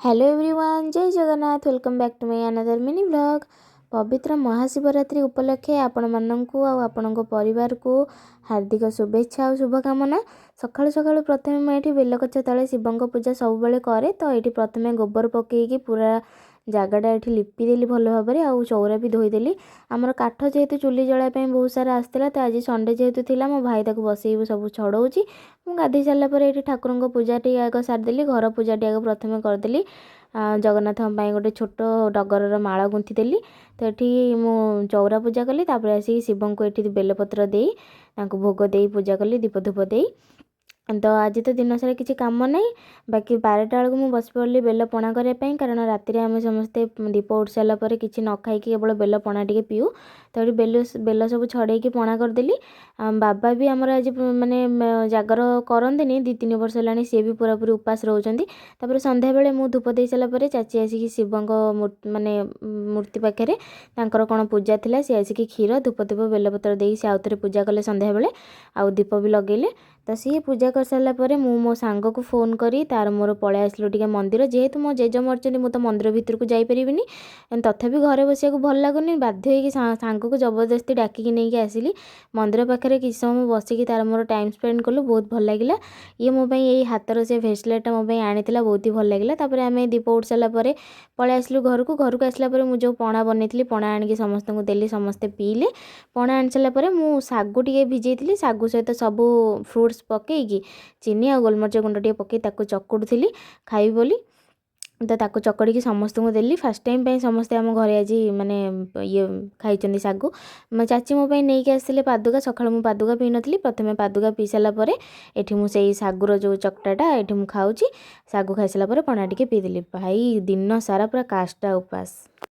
Hello everyone, जय Jagannath. Welcome back to my another mini vlog. पवित्र महाशिवरात्रि उपलक्षे आपण माननकु आ आपणको परिवार को हार्दिक शुभेच्छा और शुभकामना। सकाळु सकाळु प्रथमे मैं ये बेलगछ तले शिवंक पूजा सब बेले करे तो ये प्रथमे गोबर पकईकी पूरा जगटा ये लिपिदेली भल भाव में आउ चौरा भी धोईदेली। आमर काठ जेहेतु चुली जलापी बहुत सारा आसला तो आज संडे जेहेतु थिला मो भाई ताको बसई सब छड़ाऊँगी। मुझे गाधे सारापर ये ठाकुर पूजा टी आग सारिदेली, घर पूजा टी आग प्रथम करदेली। जगन्नाथ गोटे छोट डगर माला गुंथिदेली। तो ये मु चौरा पूजा कली, आसिक शिव को ये बेलपत्र दे भोग दे पूजा कली, दीप धूप दे। तो आज तो दिन सारा किसी काम ना, बाकी 12टा बेलू मुझे बस पड़ी बेल पणा करने, कारण राति आम समस्ते दीप उठ सारापर कि न खाई केवल बेल पणा टे पीऊ। तो ये बेल सब छड़े पणा करदेली। बाबा भी आमर आज माने जागर करते 2-3 वर्ष है, सी भी पूरा पूरी उपास रोचे। संध्या बेले मुझे धूप दे सारापर चाची आसिक शिव माने मूर्ति पाखे कौन पूजा थी, सी आसिक क्षीर धूप धूप बेलपत्र दे सी आउ थे पूजा कले संध्या बेले, आउ दीप भी लगेले। तो सी पूजा कर सारापर मो सांग को फोन करी तार मोर पलि आसलु टिके मंदिर, जेहेतु मो जेज मरचंदी मुझे मंदिर भितर को जापरि। तथापि घरे बसिया भल लगुनि, बाध्य होगी सांग को जबरदस्ती डाकिकी नहीं आसिली मंदिर पाखे। किसी समय बसिकी तार मोर टाइम स्पेंड कलु, बहुत भल लगे। ये मो ये हाथर से भेसलेट मो आनी बहुत ही भल लगे। तापर आम दीप उठ सारापर पलि आसलु घर को आसला मुझे पणा बनई पणा आणिकी समस्त को देली, समस्ते पीले। पणा आनी सारापर मु सागु टे भिजई, सागु सहित सबू फ्रुट्स पकईकी चीनी आ गोलमरिच गुंड टे पकई चकुड़ी खाई बोली। तो ताको चकड़ी समस्त को देली। फास्ट टाइम समस्ते आम घर आज माने ये खाई सागु। मो चाची मो नहीं आसते पादुका, सकाळ मु पादुका पी नी, प्रथम पादुका पी सारापर ये मुझे सागुर जो चकटाटा ये मुझे खाऊँ। सागु खाई सारापर पणा टे पीदेली। भाई दिन सारा पूरा काष्टा उपास।